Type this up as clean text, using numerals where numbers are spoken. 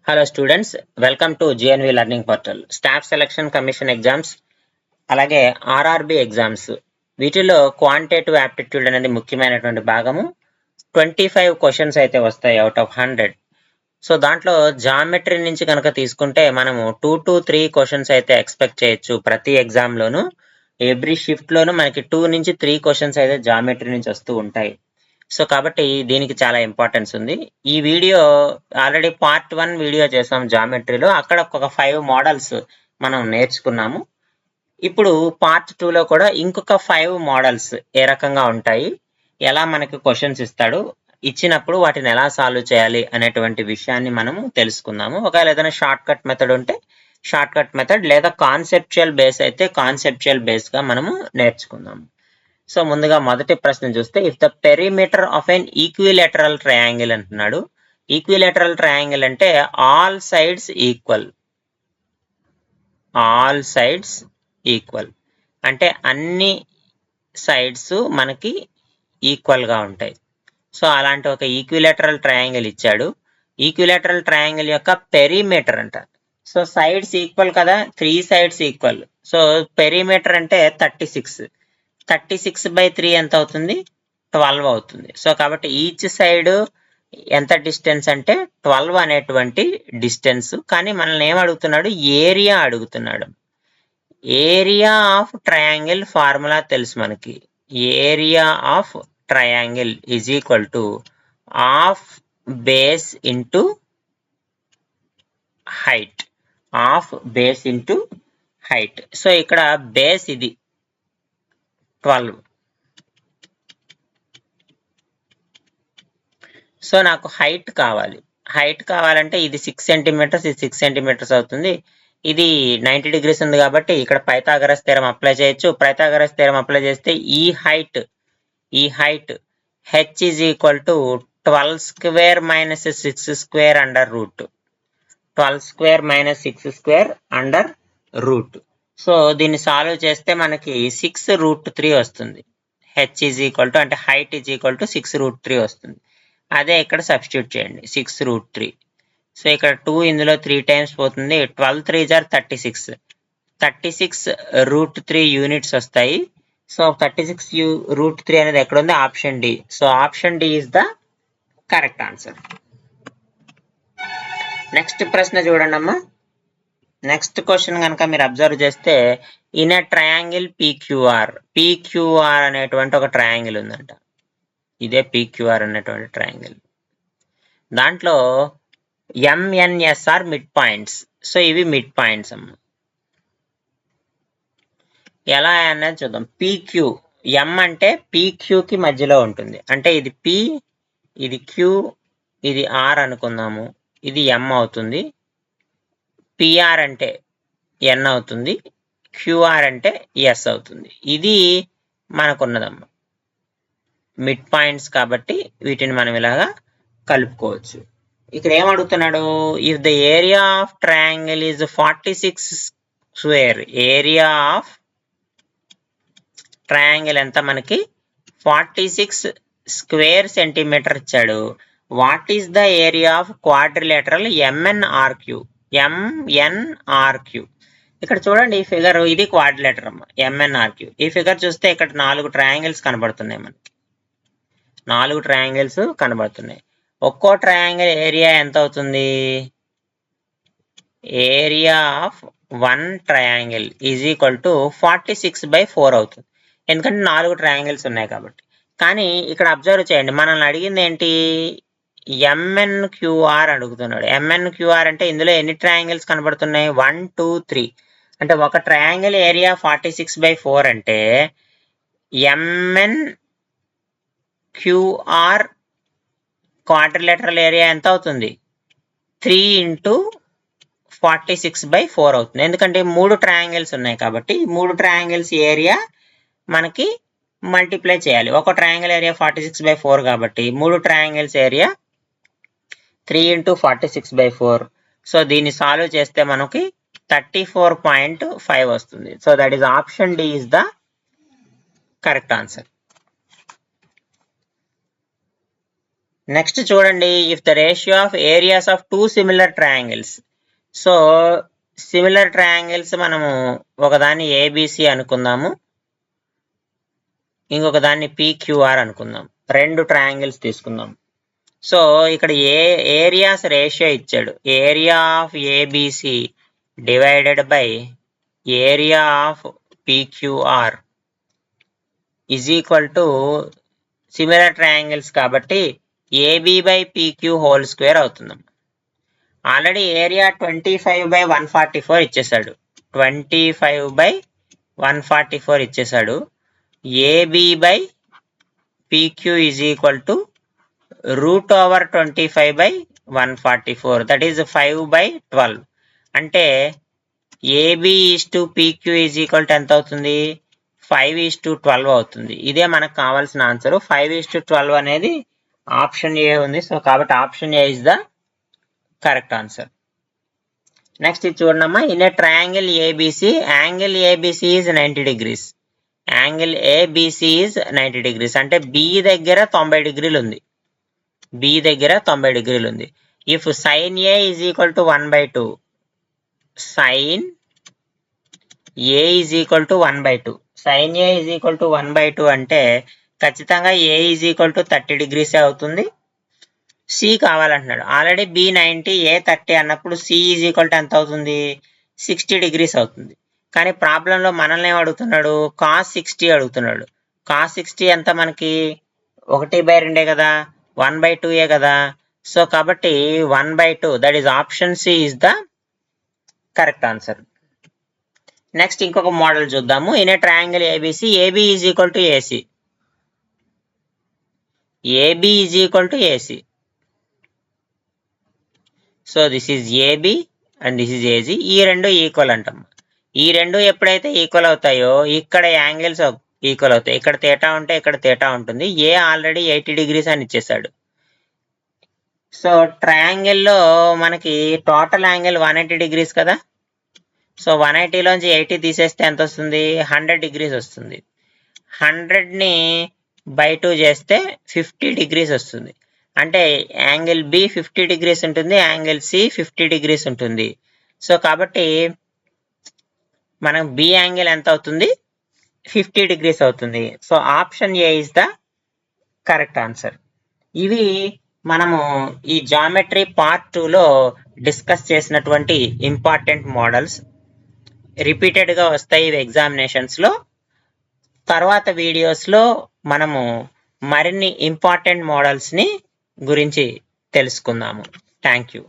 Hello students, welcome to GNV learning portal. Staff selection commission exams అలాగే RRB exams వీటిలో quantitative aptitude అనేది ముఖ్యమైనటువంటి భాగము. 25 క్వశ్చన్స్ అయితే వస్తాయి అవుట్ ఆఫ్ 100. సో దాంట్లో జామెట్రీ నుంచి కనుక తీసుకుంటే మనము 2 to 3 క్వశ్చన్స్ అయితే ఎక్స్పెక్ట్ చేయొచ్చు ప్రతి ఎగ్జామ్లోను. ఎవ్రీ షిఫ్ట్లోను మనకి 2 నుంచి 3 క్వశ్చన్స్ అయితే జామెట్రీ నుంచి వస్తూ ఉంటాయి. సో కాబట్టి దీనికి చాలా ఇంపార్టెన్స్ ఉంది. ఈ వీడియో ఆల్రెడీ పార్ట్ 1 వీడియో చేసాం జామెట్రీలో. అక్కడ ఒక 5 మోడల్స్ మనం నేర్చుకున్నాము. ఇప్పుడు పార్ట్ 2లో కూడా ఇంకొక 5 మోడల్స్ ఏ రకంగా ఉంటాయి, ఎలా మనకి క్వశ్చన్స్ ఇస్తాడు, ఇచ్చినప్పుడు వాటిని ఎలా సాల్వ్ చేయాలి అనేటువంటి విషయాన్ని మనము తెలుసుకుందాము. ఒకవేళ ఏదైనా షార్ట్ కట్ మెథడ్ ఉంటే షార్ట్ కట్ మెథడ్, లేదా కాన్సెప్చువల్ బేస్ అయితే కాన్సెప్చువల్ బేస్ గా మనము నేర్చుకుందాము. సో ముందుగా మొదటి ప్రశ్న చూస్తే, if the perimeter of an equilateral triangle అంటున్నాడు. ఈక్విలేటరల్ ట్రయాంగిల్ అంటే all sides equal. All sides equal అంటే అన్ని సైడ్స్ మనకి ఈక్వల్ గా ఉంటాయి. సో అలాంటి ఒక ఈక్విలేటరల్ ట్రయాంగిల్ ఇచ్చాడు. ఈక్విలేటరల్ ట్రయాంగిల్ యొక్క పెరిమీటర్ అంట. సో సైడ్స్ ఈక్వల్ కదా, 3 సైడ్స్ ఈక్వల్. సో పెరిమీటర్ అంటే 36/3 ఎంత అవుతుంది? 12 అవుతుంది. సో కాబట్టి ఈచ్ సైడ్ ఎంత డిస్టెన్స్ అంటే 12 అనేటువంటి డిస్టెన్స్. కానీ మనల్ని ఏం అడుగుతున్నాడు? ఏరియా అడుగుతున్నాడు. ఏరియా ఆఫ్ ట్రయాంగిల్ ఫార్ములా తెలుసు మనకి. Area of triangle is equal to half base into height. Half base into height. So ఇక్కడ బేస్ ఇది 12. సో నాకు హైట్ కావాలి. హైట్ కావాలంటే ఇది 6 సెంటీమీటర్స్, ఇది 6 సెంటీమీటర్స్ అవుతుంది. ఇది 90 degrees ఉంది కాబట్టి ఇక్కడ పైథాగరస్ థీరం అప్లై చేయొచ్చు. పైథాగరస్ థీరం అప్లై చేస్తే ఈ height h is equal to 12 square minus 6 square under root. 12 square minus 6 square under root. So దీన్ని సాల్వ్ చేస్తే మనకి 6√3 వస్తుంది. h ఈజ్ ఈక్వల్ టు అంటే హైట్ ఈజ్ ఈక్వల్ టు 6√3 వస్తుంది. అదే ఇక్కడ సబ్స్టిట్యూట్ చేయండి, 6√3. సో ఇక్కడ 2 ఇందులో 3 టైమ్స్ పోతుంది. 12 3s are 36. 36√3 యూనిట్స్ వస్తాయి. సో 36√3 అనేది ఎక్కడ ఉంది? Option D. So option D is the correct answer. Next ప్రశ్న చూడండి అమ్మా. నెక్స్ట్ క్వశ్చన్ కనుక మీరు అబ్జర్వ్ చేస్తే, ఇన్ ఎ ట్రయాంగిల్ PQR అనేటువంటి ఒక ట్రయాంగిల్ ఉందంట. ఇదే PQR అనేటువంటి ట్రయాంగిల్. దాంట్లో MNS are mid points. So ఇవి మిడ్ పాయింట్స్ అమ్మ. ఎలా అన్నది చూద్దాం. PQ, M అంటే PQకి మధ్యలో ఉంటుంది. అంటే ఇది P, ఇది Q, ఇది R అనుకుందాము. ఇది M అవుతుంది. PR అంటే N అవుతుంది. QR అంటే S అవుతుంది. ఇది మనకున్నదమ్మా మిడ్ పాయింట్స్ కాబట్టి వీటిని మనం ఇలాగా కలుపుకోవచ్చు. ఇక్కడ ఏమడుగుతున్నాడు? If the area of triangle is 46 square. Area of triangle ఎంత మనకి? 46 స్క్వేర్ సెంటీమీటర్ ఇచ్చాడు. What is the area of quadrilateral MNRQ? ఇక్కడ చూడండి ఈ ఫిగర్, ఇది క్వాడ్రిలేటర్ అమ్మ, MNRQ. ఈ ఫిగర్ చూస్తే ఇక్కడ 4 ట్రయాంగిల్స్ కనబడుతున్నాయి మనకి. 4 ట్రయాంగిల్స్ కనబడుతున్నాయి. ఒక్కో ట్రయాంగిల్ ఏరియా ఎంత అవుతుంది? Area of 1 triangle is equal to 46/4 అవుతుంది. ఎందుకంటే 4 ట్రయాంగిల్స్ ఉన్నాయి కాబట్టి. కానీ ఇక్కడ అబ్జర్వ్ చేయండి, మనల్ని అడిగింది ఏంటి? MNQR అడుగుతున్నాడు. MNQR అంటే ఇందులో ఎన్ని ట్రయాంగిల్స్ కనబడుతున్నాయి? 1 2 3. అంటే ఒక ట్రయాంగిల్ ఏరియా 46/4 అంటే MNQR క్వాడ్రిలేటరల్ ఏరియా ఎంత అవుతుంది? 3 into 46/4 అవుతుంది. ఎందుకంటే 3 ట్రయాంగిల్స్ ఉన్నాయి కాబట్టి 3 ట్రయాంగిల్స్ ఏరియా మనకి మల్టిప్లై చేయాలి. ఒక ట్రయాంగిల్ ఏరియా 46/4 కాబట్టి 3 ట్రయాంగిల్స్ ఏరియా 3 into 46/4. సో దీన్ని సాల్వ్ చేస్తే మనకి 34.5 వస్తుంది. So that is option D is the correct answer. Next చూడండి, if the ratio of areas of two similar triangles. So similar triangles మనము ఒకదాన్ని ఏబిసి అనుకుందాము, ఇంకొక దాన్ని పిక్యూఆర్ అనుకుందాం. రెండు ట్రయాంగిల్స్ తీసుకుందాం. సో ఇక్కడ ఏరియాస్ రేషియో ఇచ్చాడు. Area of A B C divided by area of P Q R is equal to similar triangles కాబట్టి A B by P Q whole square అవుతుంది. ఆల్రెడీ ఏరియా 25/144 ఇచ్చేసాడు. 25/144 ఇచ్చేసాడు. A B by P Q is equal to √25/144, that is 5/12. అంటే A B is to P Q is equal to ఎంత అవుతుంది? 5:12 అవుతుంది. ఇదే మనకు కావాల్సిన ఆన్సర్. 5:12 అనేది ఆప్షన్ ఏ ఉంది. సో కాబట్టి option A is the correct answer. Next ఇది చూడమ్మా, in a triangle ABC, angle ABC is 90 degrees. Angle ABC is 90 degrees అంటే బి దగ్గర 90 degrees ఉంది. బి దగ్గర 90 degrees ఉంది. If sine A is equal to 1/2, sine A is equal to 1/2, sine A is equal to 1/2 అంటే ఖచ్చితంగా A is equal to 30 degrees అవుతుంది. C కావాలంటున్నాడు. Already B 90, ఏ 30 అన్నప్పుడు సి ఈజ్ ఈక్వల్ టు ఎంత అవుతుంది? 60 degrees అవుతుంది. కానీ ప్రాబ్లంలో మనల్ని ఏం అడుగుతున్నాడు? కాస్ 60 అడుగుతున్నాడు. కాస్ 60 ఎంత మనకి? 1/2 కదా, 1/2 కదా. సో కాబట్టి 1/2, that is option C is the correct answer. Next ఇంకొక మోడల్ చూద్దాము. In a triangle A B C, A B is equal to A C, A B is equal to A C. So this is A B and this is A C. ఈ రెండు equal అంటాం. ఈ రెండు ఎప్పుడైతే equal అవుతాయో ఇక్కడ యాంగిల్స్ ఈక్వల్ అవుతాయి. ఇక్కడ తేటా ఉంటే ఇక్కడ తేటా ఉంటుంది. ఏ ఆల్రెడీ 80 degrees అని ఇచ్చేసాడు. సో ట్రయాంగిల్లో మనకి టోటల్ యాంగిల్ 180 degrees కదా. సో 180లోంచి 80 తీసేస్తే ఎంత వస్తుంది? 100 degrees వస్తుంది. 100ని బై 2 చేస్తే 50 degrees వస్తుంది. అంటే యాంగిల్ బి 50 degrees ఉంటుంది, యాంగిల్ సి 50 degrees ఉంటుంది. సో కాబట్టి మనం బి యాంగిల్ ఎంత అవుతుంది? 50 degrees అవుతుంది. So option A is the correct answer. ఇవి మనము ఈ జామెట్రీ పార్ట్ 2లో డిస్కస్ చేసినటువంటి ఇంపార్టెంట్ మోడల్స్. రిపీటెడ్గా వస్తాయి ఇవి ఎగ్జామినేషన్స్లో. తర్వాత వీడియోస్లో మనము మరిన్ని ఇంపార్టెంట్ మోడల్స్ని గురించి తెలుసుకుందాము. Thank you.